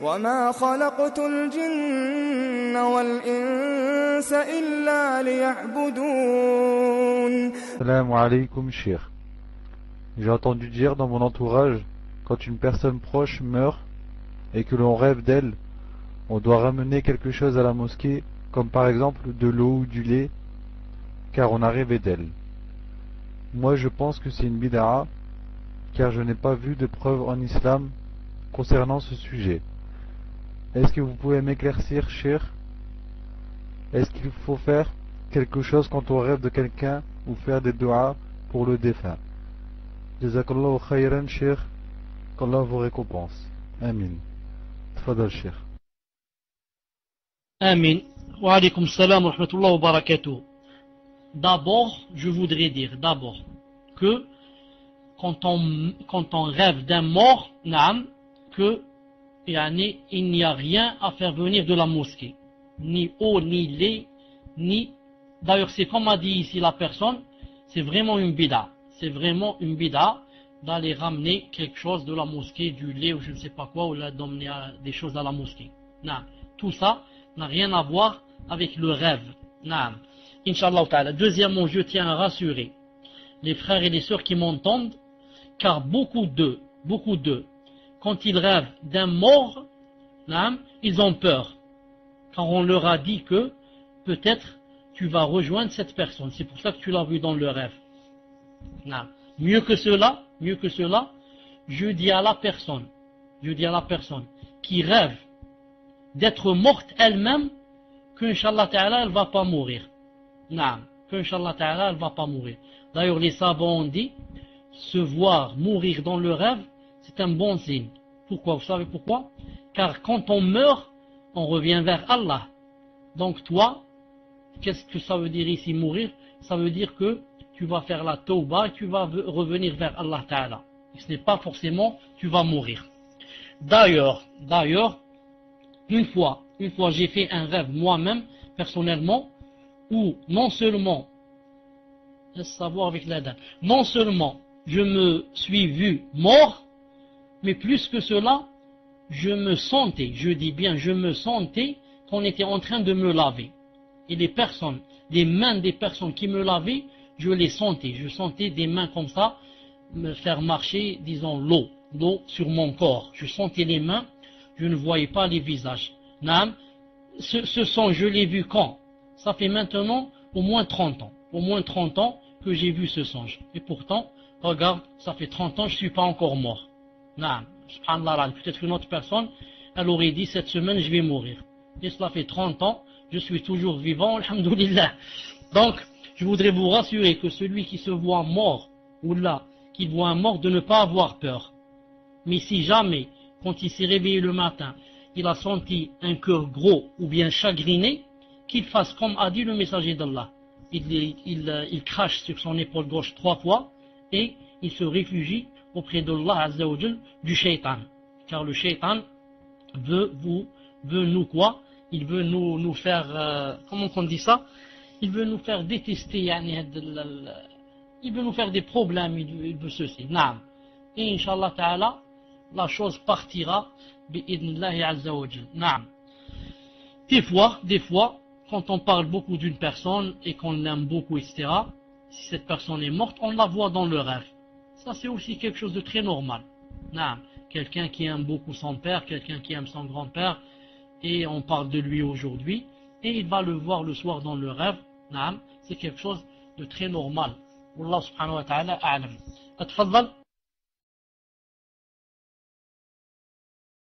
وما خلقت الجن والإنس إلا ليعبدون. Salam alaykoum, Cheikh. J'ai entendu dire dans mon entourage, quand une personne proche meurt et que l'on rêve d'elle, on doit ramener quelque chose à la mosquée, comme par exemple de l'eau ou du lait, car on a rêvé d'elle. Moi je pense que c'est une bid'a, car je n'ai pas vu de preuve en islam concernant ce sujet. Est-ce que vous pouvez m'éclaircir, Cheikh? Est-ce qu'il faut faire quelque chose quand on rêve de quelqu'un ou faire des du'as pour le défunt? Jazakallahu khayran, Cheikh, qu'Allah vous récompense. Amin. Tfadal, Cheikh. Amin. Wa alaykoum salam wa rahmatullahi wa barakatuh. D'abord, je voudrais dire que quand on rêve d'un mort, que il n'y a rien à faire venir de la mosquée. Ni eau, ni lait, ni... D'ailleurs, c'est comme a dit ici la personne, c'est vraiment une bid'a. C'est vraiment une bid'a d'aller ramener quelque chose de la mosquée, du lait ou je ne sais pas quoi, ou d'emmener des choses à la mosquée. Non. Tout ça n'a rien à voir avec le rêve. Non. Inch'Allah ta'ala. Deuxièmement, je tiens à rassurer les frères et les sœurs qui m'entendent, car beaucoup d'eux, quand ils rêvent d'un mort, ils ont peur. Car on leur a dit que peut-être tu vas rejoindre cette personne. C'est pour ça que tu l'as vu dans le rêve. Mieux que cela, je dis à la personne qui rêve d'être morte elle-même, qu'Inch'Allah ta'ala, elle va pas mourir. qu'Inch'Allah ta'ala, elle va pas mourir. D'ailleurs, les savants ont dit, se voir mourir dans le rêve, c'est un bon signe. Pourquoi? Vous savez pourquoi? Car quand on meurt, on revient vers Allah. Donc toi, qu'est-ce que ça veut dire ici mourir? Ça veut dire que tu vas faire la tauba et tu vas revenir vers Allah ta'ala. Ce n'est pas forcément tu vas mourir. D'ailleurs, une fois j'ai fait un rêve moi-même, personnellement, où non seulement, je me suis vu mort, mais plus que cela, je me sentais qu'on était en train de me laver. Et les mains des personnes qui me lavaient, je les sentais. Je sentais des mains comme ça me faire marcher, disons, l'eau sur mon corps. Je sentais les mains, je ne voyais pas les visages. Ce son, je l'ai vu quand? Ça fait maintenant au moins 30 ans. Au moins 30 ans que j'ai vu ce songe. Et pourtant, regarde, ça fait 30 ans, je ne suis pas encore mort. Subhanallah, peut-être une autre personne, elle aurait dit cette semaine, je vais mourir. Et cela fait 30 ans, je suis toujours vivant, alhamdoulilah. Donc, je voudrais vous rassurer que celui qui se voit mort, ou là, qui voit un mort, de ne pas avoir peur. Mais si jamais, quand il s'est réveillé le matin, il a senti un cœur gros ou bien chagriné, qu'il fasse comme a dit le messager d'Allah. Il crache sur son épaule gauche 3 fois et il se réfugie auprès d'Allah Azza wa Jal du shaitan. Car le shaitan veut nous quoi? Il veut nous faire, comment on dit ça? Il veut nous faire détester, il veut nous faire des problèmes, il veut ceci. Naam. Et Inch'Allah Ta'ala, la chose partira bi'idnillahi Azza wa Jal. Naam. Des fois, quand on parle beaucoup d'une personne et qu'on l'aime beaucoup, etc., si cette personne est morte, on la voit dans le rêve. Ça, c'est aussi quelque chose de très normal. Naam. Quelqu'un qui aime beaucoup son père, quelqu'un qui aime son grand-père, et on parle de lui aujourd'hui, et il va le voir le soir dans le rêve. Naam. C'est quelque chose de très normal. Wallah subhanahu wa ta'ala a'lam. Atfadal.